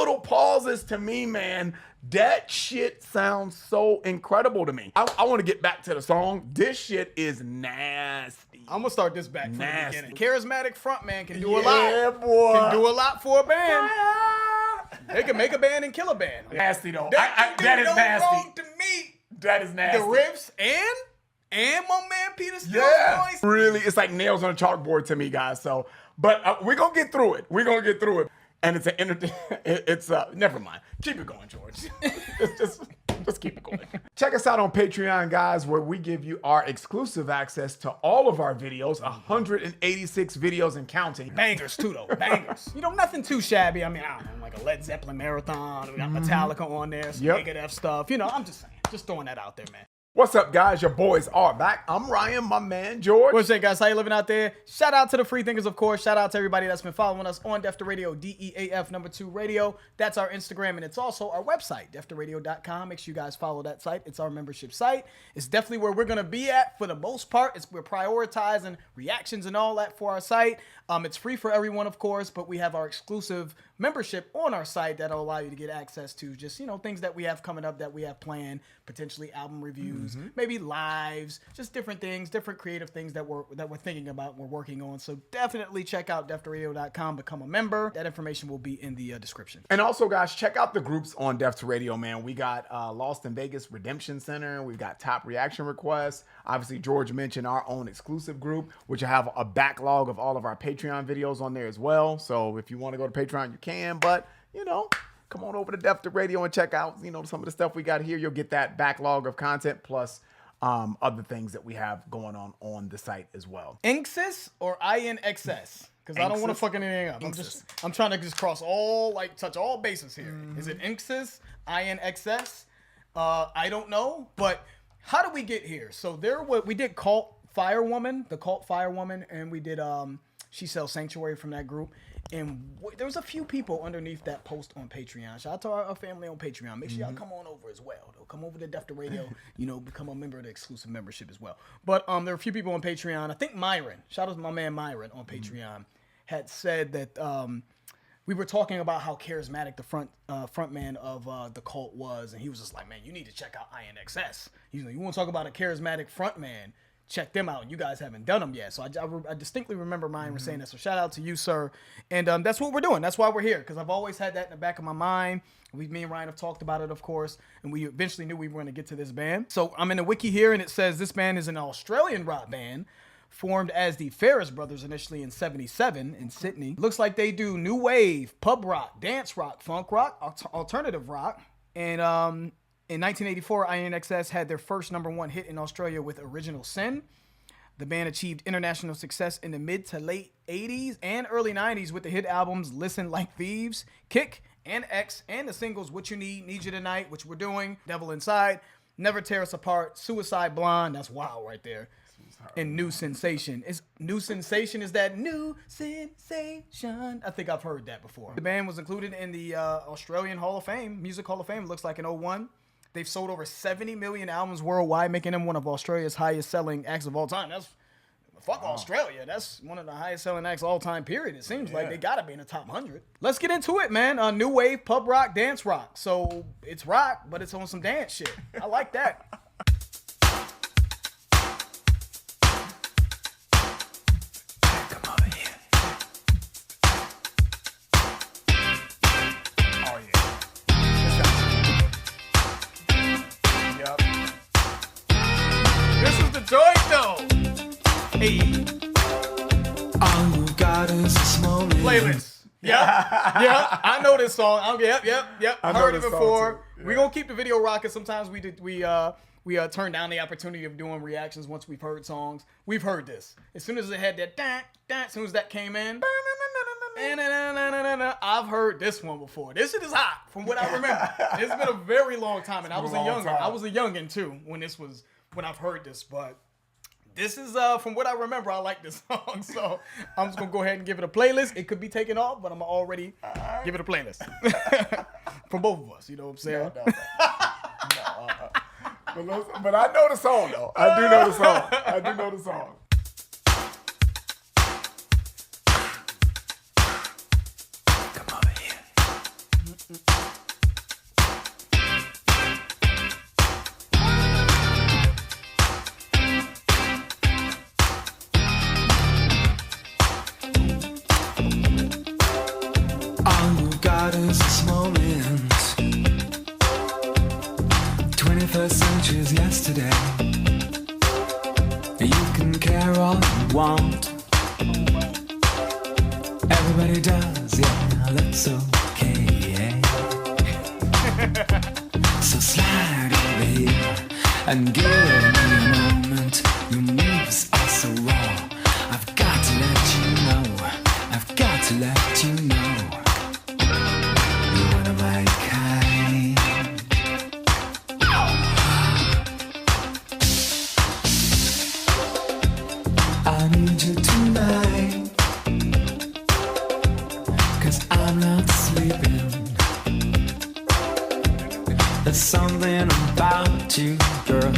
little pauses to me, man, that shit sounds so incredible to me. I want to get back to the song. This shit is nasty. I'm gonna start this back from the beginning. Charismatic frontman can do a lot. Yeah, boy. Can do a lot for a band. They can make a band and kill a band. Nasty though. That is nasty. Wrong to me. That is nasty. The riffs and my man Peter Steele's voice. Really, it's like nails on a chalkboard to me, guys. So, but we're gonna get through it. We're gonna get through it. And it's never mind. Keep it going, George. just keep it going. Check us out on Patreon, guys, where we give you our exclusive access to all of our videos, 186 videos and counting. Bangers too, though. Bangers. You know, nothing too shabby. I mean, I don't know, like a Led Zeppelin marathon. We got Metallica on there, some Megadeth stuff. You know, I'm just saying, just throwing that out there, man. What's up, guys? Your boys are back. I'm Ryan, my man, George. What's up, guys? How you living out there? Shout out to the free thinkers, of course. Shout out to everybody that's been following us on Def to Radio, DEAF2 Radio. That's our Instagram, and it's also our website, deftoradio.com. Make sure you guys follow that site. It's our membership site. It's definitely where we're going to be at for the most part. We're prioritizing reactions and all that for our site. It's free for everyone, of course, but we have our exclusive membership on our site that'll allow you to get access to just, you know, things that we have coming up that we have planned, potentially album reviews, maybe lives, just different things, different creative things that we're thinking about, we're working on. So definitely check out deftoradio.com, become a member. That information will be in the description. And also, guys, check out the groups on Def to Radio, man. We got Lost in Vegas Redemption Center. We've got Top Reaction Requests. Obviously, George mentioned our own exclusive group, which will have a backlog of all of our Patreon videos on there as well. So if you want to go to Patreon, you can. But, you know, come on over to Def to Radio and check out, you know, some of the stuff we got here. You'll get that backlog of content plus other things that we have going on the site as well. Inxs or Inxs? Because I don't want to fuck anything up. I'm trying to just cross all, like, touch all bases here. Is it Inxs? Inxs? I don't know. But how do we get here? So we did the Cult Firewoman, and we did She Sells Sanctuary from that group. And there was a few people underneath that post on Patreon. Shout out to our family on Patreon. Make sure y'all come on over as well. They'll come over to Def to Radio, you know, become a member of the exclusive membership as well. But there were a few people on Patreon. I think Myron, shout out to my man Myron on Patreon, had said that we were talking about how charismatic the frontman of the Cult was, and he was just like, man, you need to check out Inxs. You know, you want to talk about a charismatic frontman? Check them out. You guys haven't done them yet. So I distinctly remember Myron saying that. So shout out to you, sir. And that's what we're doing. That's why we're here, because I've always had that in the back of my mind. Me and Ryan have talked about it, of course, and we eventually knew we were going to get to this band. So I'm in the wiki here, and it says this band is an Australian rock band formed as the Ferris Brothers initially in '77 in Sydney. Looks like they do new wave, pub rock, dance rock, funk rock, alternative rock, and in 1984, Inxs had their first #1 hit in Australia with Original Sin. The band achieved international success in the mid to late 80s and early 90s with the hit albums Listen Like Thieves, Kick, and X, and the singles What You Need You Tonight, which we're doing, Devil Inside, Never Tear Us Apart, Suicide Blonde, that's wow right there, and New Sensation. New Sensation is that new sensation. I think I've heard that before. The band was included in the Australian Hall of Fame, Music Hall of Fame, looks like in '01. They've sold over 70 million albums worldwide, making them one of Australia's highest selling acts of all time. Fuck Australia. That's one of the highest selling acts of all time, period. It seems like they gotta be in the top 100. Let's get into it, man. New wave, pub rock, dance rock. So it's rock, but it's on some dance shit. I like that. Hey. All you got is a small playlist. Yep. I know this song. Yep. Heard it before. Yeah. We're gonna keep the video rocking. Sometimes we turn down the opportunity of doing reactions once we've heard songs. We've heard this. As soon as it had that as soon as that came in, I've heard this one before. This shit is hot from what I remember. It's been a very long time, and I was a youngin' too when I've heard this, but this is, from what I remember, I like this song, so I'm just going to go ahead and give it a playlist. It could be taken off, but I'm going to already give it a playlist. From both of us, you know what I'm saying? No. But I know the song, though. I do know the song. Come over here. All you got is this moment. 21st century's yesterday. You can care all you want. Everybody does, yeah, that's okay. So slide over here and give me a moment. Your moves are so raw. I've got to let you know. I've got to let you know. You're one of my kind. I need you tonight. 'Cause I'm not sleeping. There's something about you, girl,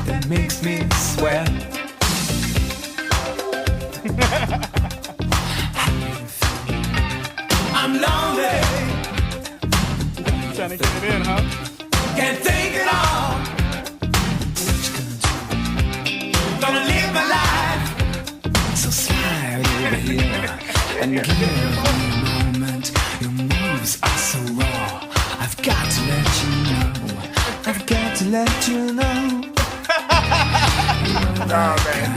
that makes me sweat. I'm lonely, Trying to get it in, huh? can't think at all. What you gonna do? Gonna live my life. So slide over here and give me a moment. Your moves are so raw. I've got to let you know. I've got to let you know. Nah, man.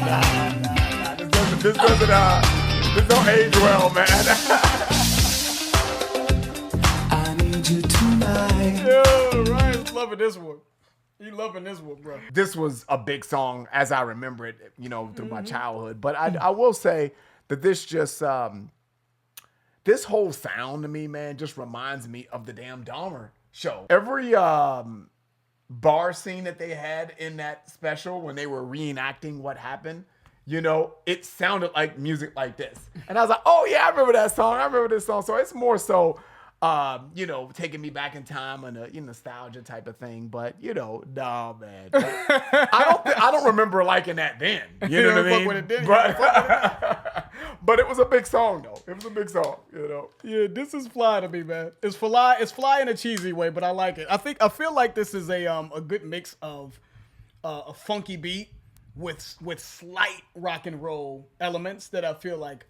Nah. This don't age well, man. I need you tonight. Yo, Ryan's loving this one. You loving this one, bro. This was a big song as I remember it, through my childhood. But I will say that this just, this whole sound to me, man, just reminds me of the damn Dahmer show. Every bar scene that they had in that special when they were reenacting what happened, it sounded like music like this. And I was like, oh yeah, I remember that song. I remember this song. So it's more so, taking me back in time and a nostalgia type of thing. But nah, man. I don't remember liking that then. You know what I mean? With it, did you? But it was a big song though. It was a big song. Yeah, this is fly to me, man. It's fly in a cheesy way, but I like it. I feel like this is a good mix of a funky beat with slight rock and roll elements that I feel like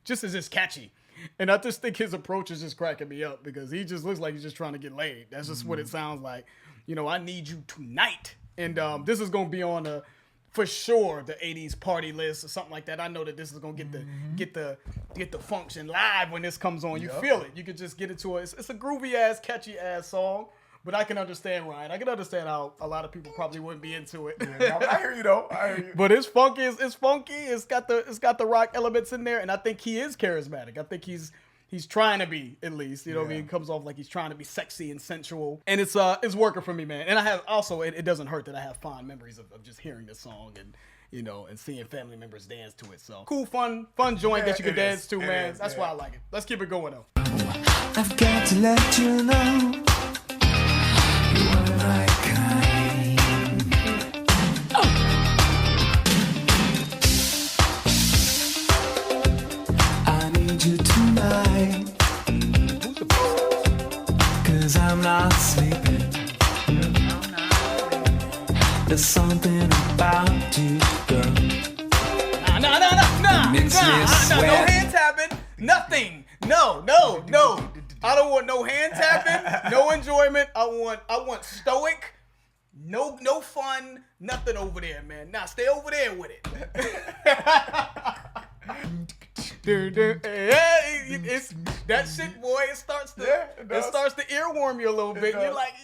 just is just catchy. And I just think his approach is just cracking me up because he just looks like he's just trying to get laid. That's just what it sounds like. I need you tonight. And this is going to be on for sure the 80s party list or something like that. I know that this is going to get the function live when this comes on. You feel it. You could just get into it. It's a groovy ass, catchy ass song. But I can understand Ryan. I can understand how a lot of people probably wouldn't be into it. Yeah, I hear you though. I hear you. But it's funky. It's funky. It's got the rock elements in there, and I think he is charismatic. I think he's trying to be, at least. I mean, he comes off like he's trying to be sexy and sensual, and it's working for me, man. And I have also it doesn't hurt that I have fond memories of just hearing this song and and seeing family members dance to it. So cool, fun joint that you can dance to, man. That's why I like it. Let's keep it going though. I've got to let you know. You are my kind. I need you tonight. 'Cause I'm not sleeping. There's something about you, girl. Nah. Makes me sweat. No hand tapping. Nothing. No. I don't want no hand tapping, no enjoyment. I want stoic, no fun, nothing over there, man. Nah, stay over there with it. It's that shit, boy. It starts to earworm you a little bit. You're like,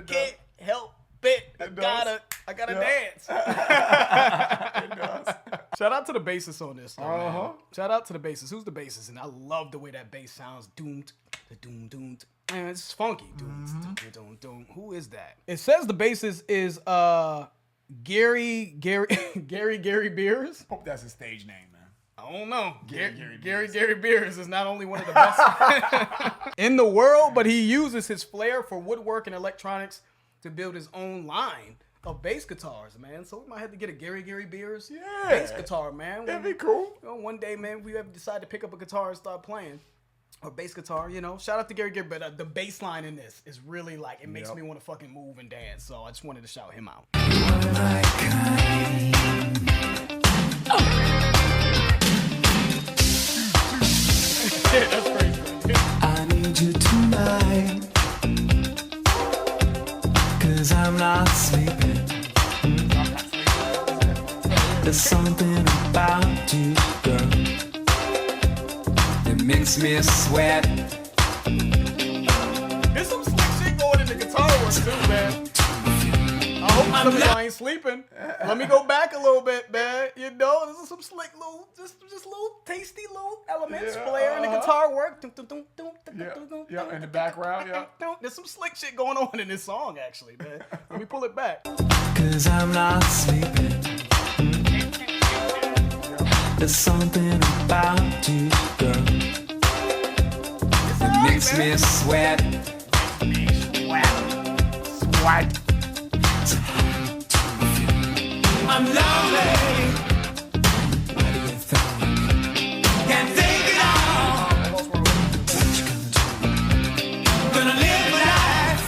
can't help it. I gotta dance. It does. Shout out to the bassist on this, though, man. Shout out to the bassist. Who's the bassist? And I love the way that bass sounds. Doom. Man, it's funky. Doom. Who is that? It says the bassist is Gary Beers. Hope that's his stage name, man. I don't know. Gary Gary Beers is not only one of the best in the world, but he uses his flair for woodwork and electronics to build his own line of bass guitars, man. So we might have to get a Gary Beers bass guitar, man. That'd be cool. One day, man, we have decided to pick up a guitar and start playing. or bass guitar, you know. Shout out to Gary Gibb, but the bass line in this is really like, it makes me want to fucking move and dance. So I just wanted to shout him out. That's crazy. I need you tonight, 'cause I'm not sleeping. There's something about you, girl, that makes me sweat. There's some slick shit going in the guitar work too, man. I hope some of y'all ain't sleeping. Let me go back a little bit, man. You know, this is some slick little, just little tasty little elements, flair in the guitar work. Yeah, in the background, yeah. There's some slick shit going on in this song, actually, man. Let me pull it back. 'Cause I'm not sleeping. There's something about you, girl, that makes me sweat. Sweat. I'm lonely. What do you think? Can't think it all. What you gonna do? Gonna live my life.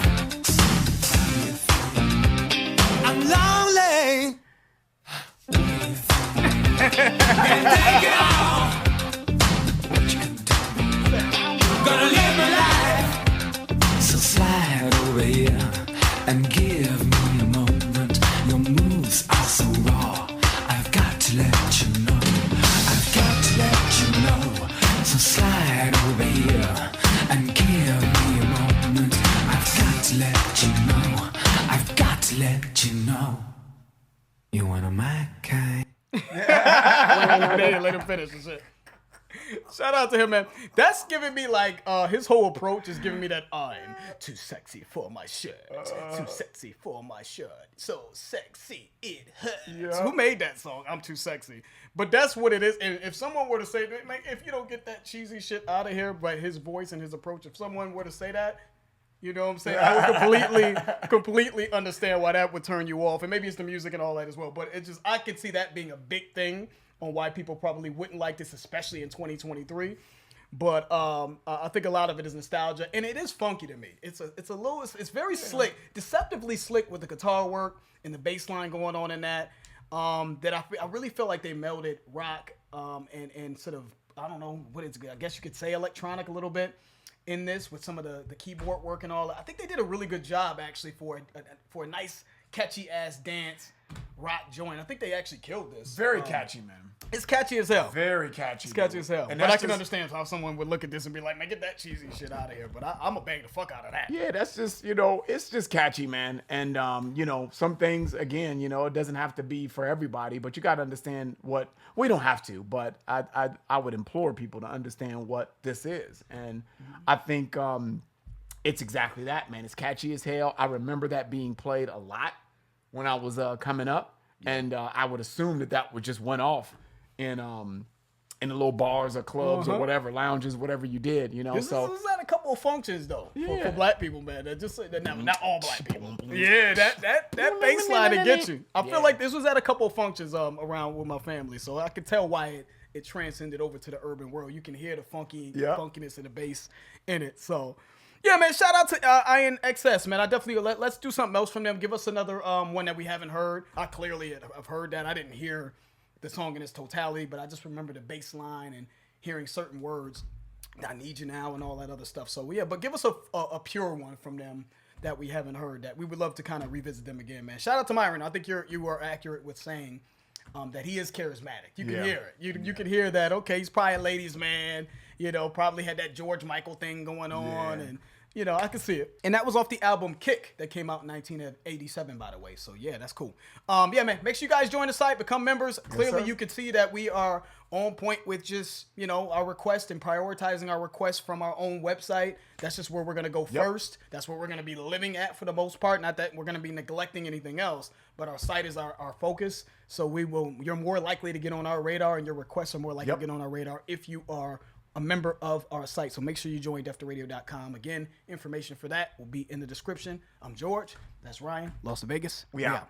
I'm lonely. Can't take it all. What you gonna do? Gonna live my life. So slide over here and give me a moment. Your moves are so raw. I've got to let you know. I've got to let you know. So slide over here and give me a moment. I've got to let you know. I've got to let you know. You one of my kind. Let him finish and shit. Shout out to him, man. That's giving me like his whole approach is giving me that I'm too sexy for my shirt. Too sexy for my shirt. So sexy it hurts. Yeah. Who made that song? I'm too sexy. But that's what it is. And if someone were to say that, man, if you don't get that cheesy shit out of here, but his voice and his approach, if someone were to say that, you know what I'm saying? I would completely understand why that would turn you off. And maybe it's the music and all that as well. But it just, I could see that being a big thing on why people probably wouldn't like this, especially in 2023. But I think a lot of it is nostalgia, and it is funky to me. It's very slick, deceptively slick with the guitar work and the bass line going on in that. I really feel like they melded rock and sort of, I don't know what it's, I guess you could say electronic a little bit in this with some of the keyboard work and all that. I think they did a really good job actually for a nice catchy ass dance rock joint. I think they actually killed this. Very catchy, man. It's catchy as hell. Very catchy. It's catchy as hell. And But I can understand how someone would look at this and be like, man, get that cheesy shit out of here. But I'm going to bang the fuck out of that. Yeah, that's just, it's just catchy, man. And, some things, again, it doesn't have to be for everybody, but you got to understand we don't have to, but I would implore people to understand what this is. And I think it's exactly that, man. It's catchy as hell. I remember that being played a lot when I was coming up. And I would assume that would just went off in the little bars or clubs or whatever, lounges, whatever you did, This is at a couple of functions though for black people, man. Not all black people. Yeah, that bass line to get you. I feel like this was at a couple of functions around with my family, so I could tell why it transcended over to the urban world. You can hear the funkiness of the bass in it. So. Yeah, man, shout out to Inxs, man. I definitely, let's do something else from them. Give us another one that we haven't heard. I clearly have heard that. I didn't hear the song in its totality, but I just remember the bass line and hearing certain words. I need you now and all that other stuff. So, yeah, but give us a pure one from them that we haven't heard that we would love to kind of revisit them again, man. Shout out to Myron. I think you are accurate with saying that he is charismatic. You can hear it. You can hear that, okay, he's probably a ladies' man. Probably had that George Michael thing going on. And, I can see it. And that was off the album Kick that came out in 1987, by the way. So, yeah, that's cool. Yeah, man, make sure you guys join the site, become members. Clearly, you can see that we are on point with just, our request and prioritizing our requests from our own website. That's just where we're going to go first. That's where we're going to be living at for the most part. Not that we're going to be neglecting anything else, but our site is our focus. So you're more likely to get on our radar, and your requests are more likely to get on our radar if you are a member of our site. So make sure you join deaf2radio.com. Again, information for that will be in the description. I'm George. That's Ryan. Lost in Vegas. We out.